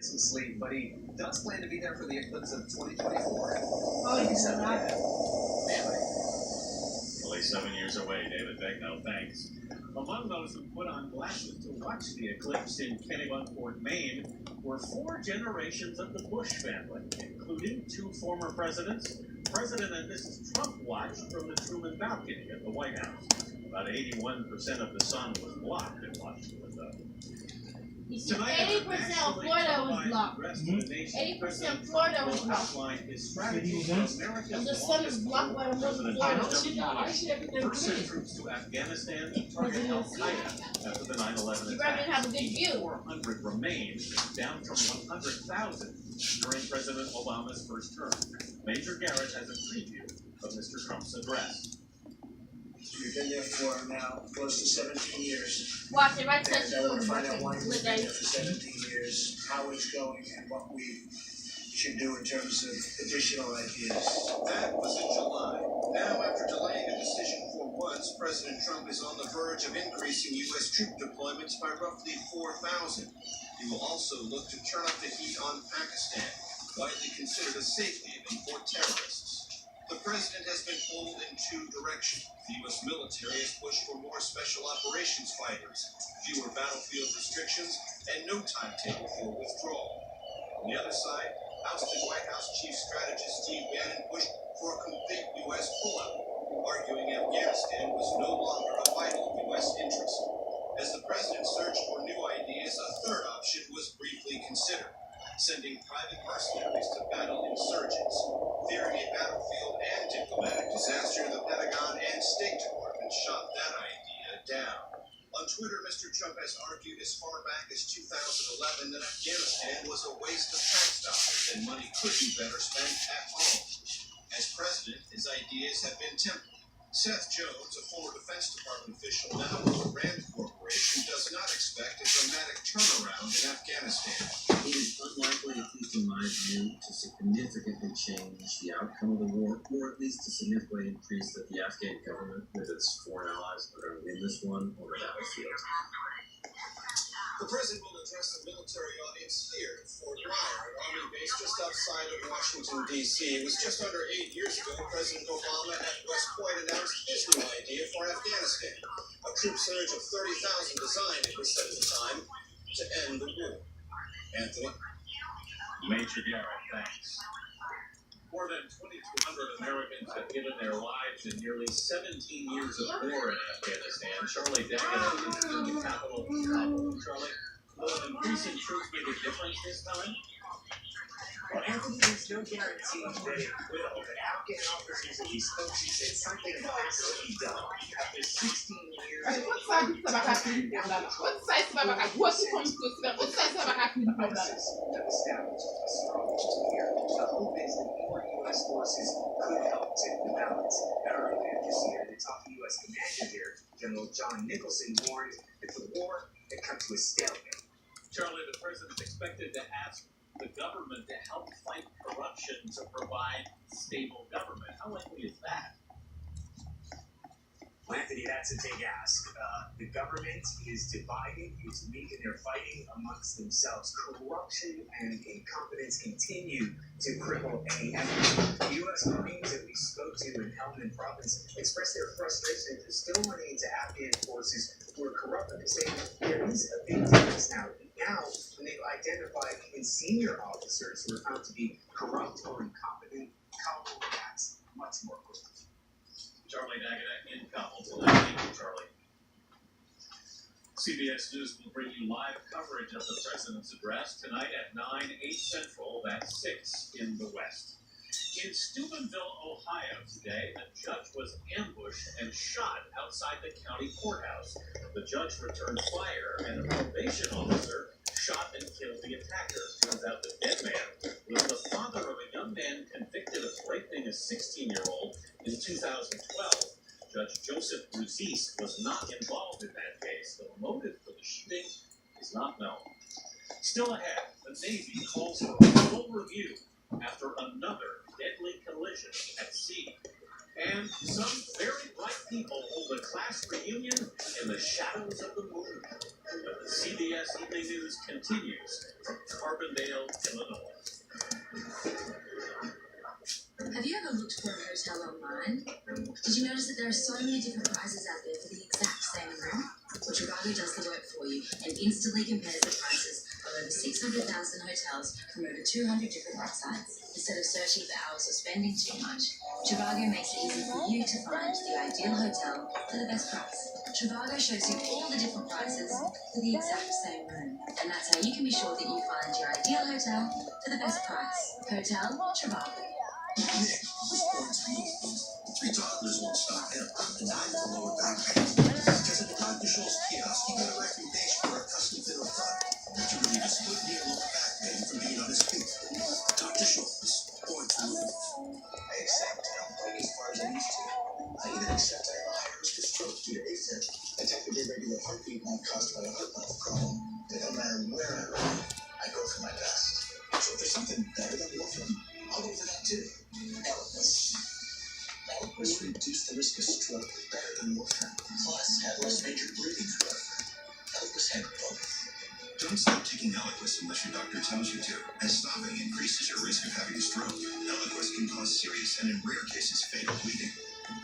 get some sleep, but he does plan to be there for the eclipse of 2024. Oh, you said that. Only 7 years away, David Begno, thanks. Among those who put on glasses to watch the eclipse in Kennebunkport, Maine, were 4 generations of the Bush family, including 2 former presidents. President and Mrs. Trump watched from the Truman balcony at the White House. About 81% of the sun was blocked in Washington, though. You see, 80% of Florida was blocked. 80% of Florida was blocked. And the sun is blocked by the most of Florida. First sent troops to Afghanistan to target Al-Qaeda after the 9/11 You better have a good view. 400 remain, down from 100,000 during President Obama's first term. Major Garrett has a preview of Mr. Trump's address. We've been there for now close to 17 years. Watch it, right touch And I you. want to find out why we've been there for 17 years, how it's going, and what we should do in terms of additional ideas. That was in July. Now, after delaying a decision for once, President Trump is on the verge of increasing U.S. troop deployments by roughly 4,000. He will also look to turn up the heat on Pakistan, widely considered a safe haven for terrorists. The president has been pulled in 2 directions. The U.S. military has pushed for more special operations fighters, fewer battlefield restrictions, and no timetable for withdrawal. On the other side, ousted White House Chief Strategist Steve Bannon pushed for a complete U.S. pullout, arguing Afghanistan was no longer a vital U.S. interest. As the president searched for new ideas, a third option was briefly considered: sending private mercenaries to battle insurgents. Fearing a battlefield and diplomatic disaster, the Pentagon and State Department shot that idea down. On Twitter, Mr. Trump has argued as far back as 2011 that Afghanistan was a waste of tax dollars and money could be better spent at home. As president, his ideas have been tempered. Seth Jones, a former Defense Department official now with the Rand Corporation, does not expect a dramatic turnaround in Afghanistan. It is unlikely, at least in my view, to significantly change the outcome of the war, or at least to significantly increase that the Afghan government with its foreign allies are going to win this one over the battlefield. The president will address a military audience here at Fort Myer, an army base just outside of Washington, D.C. It was just under 8 years ago President Obama at West Point announced his new idea for Afghanistan, a troop surge of 30,000 designed, it was said at the time, to end the war. Anthony? Major Garrett, thanks. More than 2,200 Americans have given their lives in nearly 17 years of war in Afghanistan. Charlie Daggett is in the capital, Kabul. Charlie, will increasing troops make a difference this time? Well, Anthony, there's no guarantee that it will, but Afghan officers that we spoke to said something has to be done. After 16 years of What size is have established a strong team here. The hope is that more U.S. forces could help tip the balance. Earlier this year, the top U.S. commander here, General John Nicholson, warned that the war had come to a stalemate. Charlie, the president expected to ask the government to help fight corruption to provide stable government. How likely is that? Well, Anthony, that's a big ask. The government is divided, it's weak, and they're fighting amongst themselves. Corruption and incompetence continue to cripple any effort. The U.S. Marines that we spoke to in Helmand Province expressed their frustration that they're still running into Afghan forces who are corrupt, but they say there is a big difference now. Now, when they've identified even senior officers who are found to be corrupt or incompetent, Kabul reacts much more quickly. Charlie Daggett in Kabul tonight. Thank you, Charlie. CBS News will bring you live coverage of the president's address tonight at 9, 8 Central, that's 6 in the West. In Steubenville, Ohio today, a judge was ambushed and shot outside the county courthouse. The judge returned fire and a probation officer shot and killed the attacker. Turns out the dead man was the father of a young man convicted of raping a 16-year-old in 2012. Judge Joseph Bruzis was not involved in that case. The motive for the shooting is not known. Still ahead, the Navy calls for a full review after another deadly collision at sea. And some very bright people hold a class reunion in the shadows of the moon. The CBS Evening News continues from Carbondale, hotel online? Did you notice that there are so many different prices out there for the exact same room? Well, Trivago does the work for you and instantly compares the prices of over 600,000 hotels from over 200 different websites. Instead of searching for hours or spending too much, Trivago makes it easy for you to find the ideal hotel for the best price. Trivago shows you all the different prices for the exact same room. And that's how you can be sure that you find your ideal hotel for the best price. Hotel Trivago. Nick was born to move. 3 toddlers won't stop him, and 9 with a lower back pain. Because at the Dr. Scholl's kiosk, he got a recommendation for a custom fit of thud to relieve his good knee and lower back pain from being on his feet. Dr. Scholl's, born to move. I accept I'm going as far as I used to. I even accept I have a higher risk of stroke due to AFib. I take the irregular heartbeat not caused by a heart valve problem. But no matter where I run, I go for my best. So if there's something better than warfarin, I'll go for that too. Eliquis. Eliquis reduced the risk of stroke better than warfarin. Plus, had less major breathing than warfarin. Eliquis had both. Don't stop taking Eliquis unless your doctor tells you to, as stopping increases your risk of having a stroke. Eliquis can cause serious and in rare cases fatal bleeding.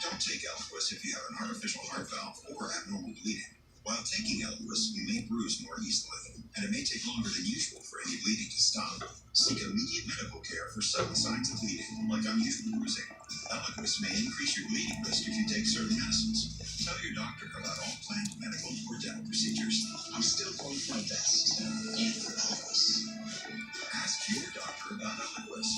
Don't take Eliquis if you have an artificial heart valve or abnormal bleeding. While taking Eliquis, you may bruise more easily, and it may take longer than usual for any bleeding to stop. Seek immediate medical care for sudden signs of bleeding, like unusual bruising. Eliquis may increase your bleeding risk if you take certain medicines. Tell your doctor about all planned medical or dental procedures. I'm still going for my best. And for Eliquis. Ask your doctor about Eliquis.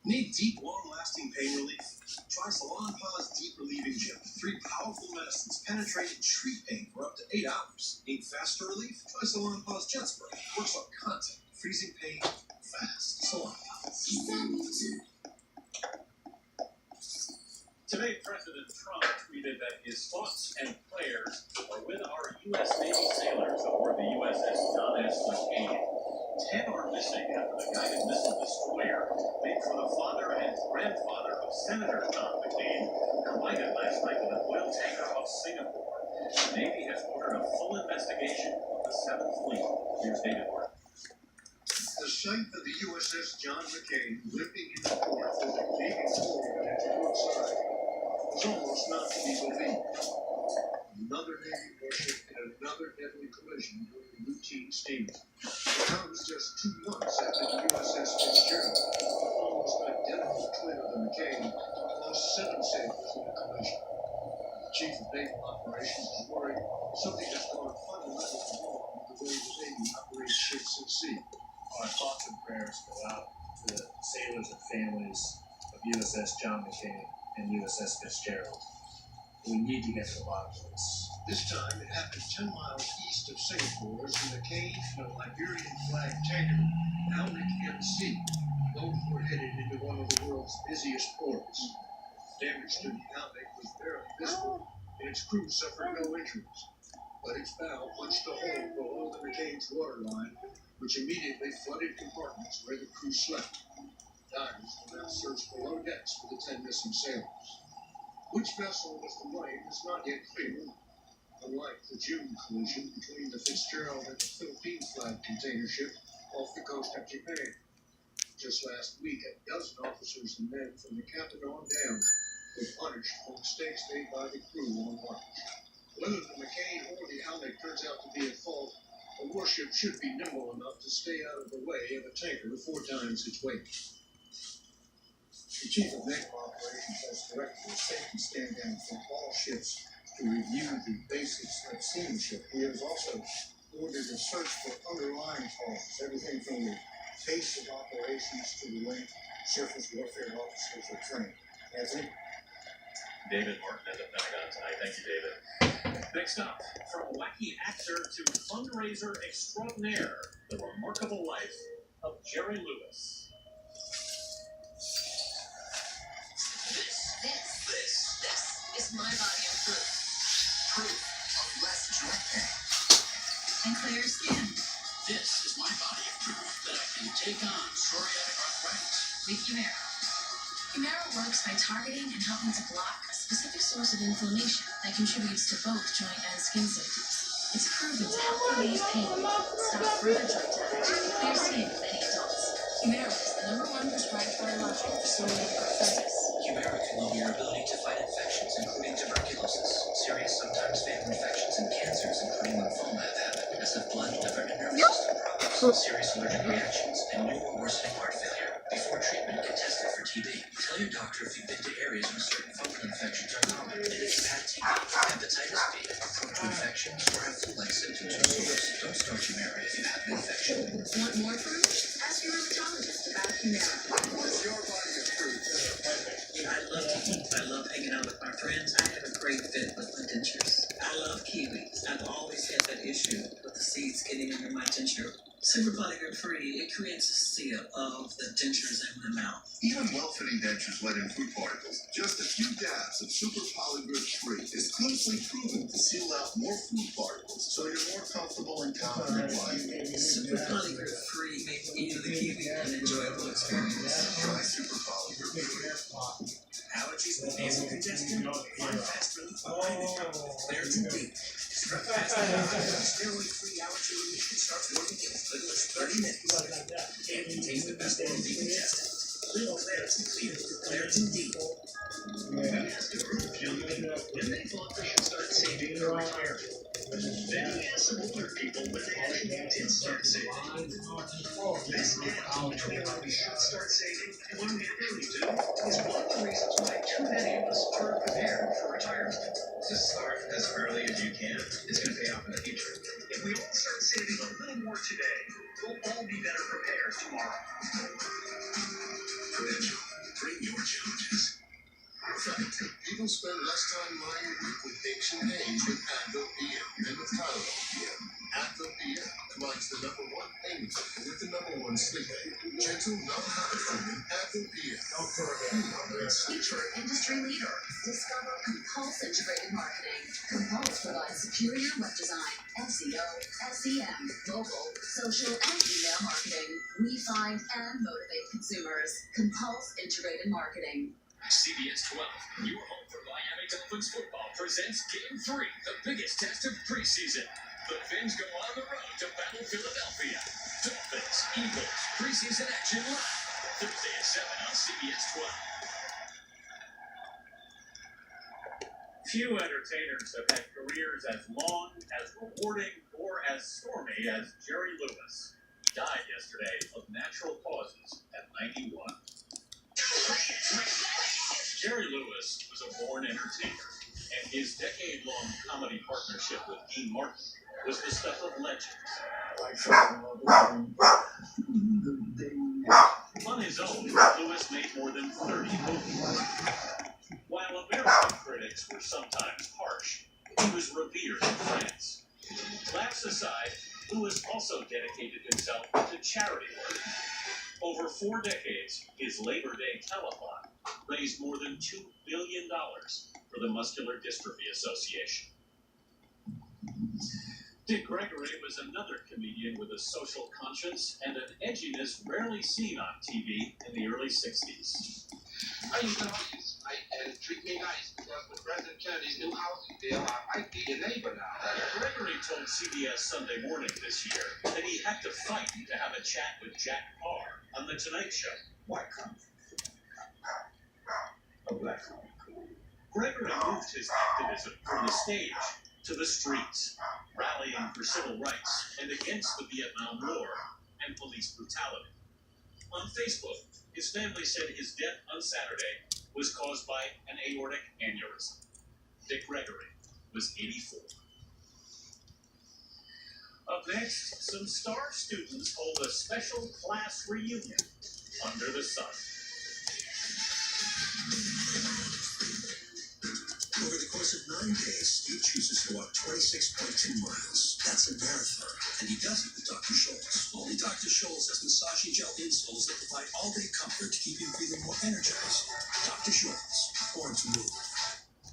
Need deep, long-lasting pain relief? Try Salonpas Deep Relieving Gel. 3 powerful medicines penetrate and treat pain for up to 8 hours. Need faster relief? Try Salonpas Jet Spray. Works on contact, freezing pain fast. Salonpas. Today, President Trump tweeted that his thoughts and prayers are with our U.S. Navy sailors aboard the USS John S. McCain. 10 are missing after the guided missile destroyer made for the father and grandfather of Senator John McCain collided last night with an oil tanker off Singapore. The Navy has ordered a full investigation of the 7th Fleet. Here's David Warren. The sight of the USS John McCain limping into port with a leaving forward at the port side was almost not to be believed. Another Navy warship in another deadly collision during routine steaming. It comes just 2 months after the USS Fitzgerald, almost identical twin of the McCain, lost 7 sailors in a collision. The chief of naval operations is worried something has gone fundamentally wrong with the way the Navy operates ships at sea. Our thoughts and prayers go out to the sailors and families of USS John McCain and USS Fitzgerald. We need to get to the bottom of this. This time it happened 10 miles east of Singapore as the McCain and a Liberian flag tanker, Alnick MC, both were headed into one of the world's busiest ports. Damage to the Alnick was barely visible, and its crew suffered no injuries. But its bow punched a hole below the McCain's waterline, which immediately flooded compartments where the crew slept. Divers will now search below decks for the 10 missing sailors. Which vessel was to blame is not yet clear. Unlike the June collision between the Fitzgerald and the Philippine flag container ship off the coast of Japan. Just last week, a dozen officers and men from the captain on down were punished for mistakes made by the crew on watch. Whether the McCain or the Alnick turns out to be at fault, a warship should be nimble enough to stay out of the way of a tanker 4 times its weight. The Chief of Naval Operations has directed a safety stand-down for all ships to review the basics of seamanship. He has also ordered a search for underlying causes, everything from the pace of operations to the way surface warfare officers are trained. Anthony? David Martin at the Pentagon tonight. Thank you, David. Next up, from wacky actor to fundraiser extraordinaire, the remarkable life of Jerry Lewis. This is my body of proof. Proof of less joint pain. And clear skin. This is my body of proof that I can take on psoriatic arthritis. With Humira. Humira works by targeting and helping to block a specific source of inflammation that contributes to both joint and skin symptoms. It's proven to help relieve pain, stop further joint damage, and clear skin in many adults. Humira is the #1 prescribed biologic for psoriatic arthritis. including lymphoma, have had excessive blood, liver, and nervous system problems, serious allergic reactions, and new or worsening heart failure. Before treatment, get tested for TB. Tell your doctor if you've been to areas where certain fungal infections are common, and if you've had TB, hepatitis B, throat infections, or have flu-like symptoms or sores. Don't start Humira if you have an infection. Want more fruit? Ask your rheumatologist about Humira. Your body is fruit. I love to eat. I love hanging out with my friends. I have a great fit with my dentures. I love kiwis. I've always had that issue with the seeds getting under my denture. Super polygrip free, it creates a seal of the dentures in the mouth. Even well-fitting dentures let in food particles. Just a few dabs of Super Polygrip Free is clinically proven to seal out more food particles, so you're more comfortable and confident life. Super polygrip free makes eating the kiwi an enjoyable experience. Try Super Polygrip Free. Allergies with nasal congestion, find fast relief behind the counter with Claritin D. Start fast steroid-free allergy relief can start working in as little as 30 minutes. And contains the best oral decongestant. Little Claritin Clear, Claritin D. Then asked a group of young people when they thought they should start saving for retirement. Then he asked some older people when they actually did start saving. This gap between when we should start saving and when we really do is one of the reasons why too many of us aren't prepared for retirement. Just start as early as you can. It's going to pay off in the future. If we all start saving a little more today, we'll all be better prepared tomorrow. Prudential. Bring your challenges. People spend less time lying awake with aches and pains with Advil PM than with Tylenol PM. Advil PM combines the #1 pain medicator with the #1 sleep aid. Gentle, non-habit-forming Advil PM. Feature industry leader. Discover Compulse Integrated Marketing. Compulse provides superior web design, SEO, SEM, mobile, social, and email marketing. We find and motivate consumers. Compulse Integrated Marketing. CBS 12, your home for Miami Dolphins football, presents Game 3, the biggest test of preseason. The Fins go on the road to battle Philadelphia. Dolphins, Eagles, preseason action live. Thursday at 7 on CBS 12. Few entertainers have had careers as long, as rewarding, or as stormy as Jerry Lewis. He died yesterday of natural causes at 91. Jerry Lewis was a born entertainer, and his decade-long comedy partnership with Dean Martin was the stuff of legends. On his own, Lewis made more than 30 movies. While American critics were sometimes harsh, he was revered in France. Laughs aside, Lewis also dedicated himself to charity work. Over 4 decades, his Labor Day telethon raised more than $2 billion for the Muscular Dystrophy Association. Dick Gregory was another comedian with a social conscience and an edginess rarely seen on TV in the early 60s. I used to always fight and treat me nice because with President Kennedy's new housing bill, I might be your neighbor now. Gregory told CBS Sunday Morning this year that he had to fight to have a chat with Jack Parr on The Tonight Show. White country. A black country. Gregory moved his activism from the stage to the streets, rallying for civil rights and against the Vietnam War and police brutality. On Facebook, his family said his death on Saturday was caused by an aortic aneurysm. Dick Gregory was 84. Up next, some star students hold a special class reunion under the sun. Over the course of 9 days, Steve chooses to walk 26.2 miles. That's a marathon. And he does it with Dr. Scholl's. Only Dr. Scholl's has massaging gel insoles that provide all-day comfort to keep you feeling more energized. Dr. Scholl's, born to move.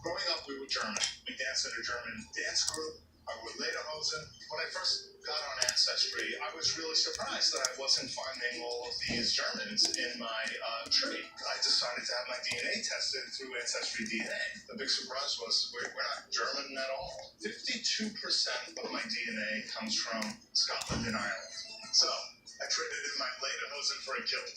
Growing up, we were German. We danced in a German dance group. I would lederhosen. When I first got on Ancestry, I was really surprised that I wasn't finding all of these Germans in my tree. I decided to have my DNA tested through Ancestry DNA. The big surprise was we're not German at all. 52% of my DNA comes from Scotland and Ireland. So I traded in my lederhosen for a kilt.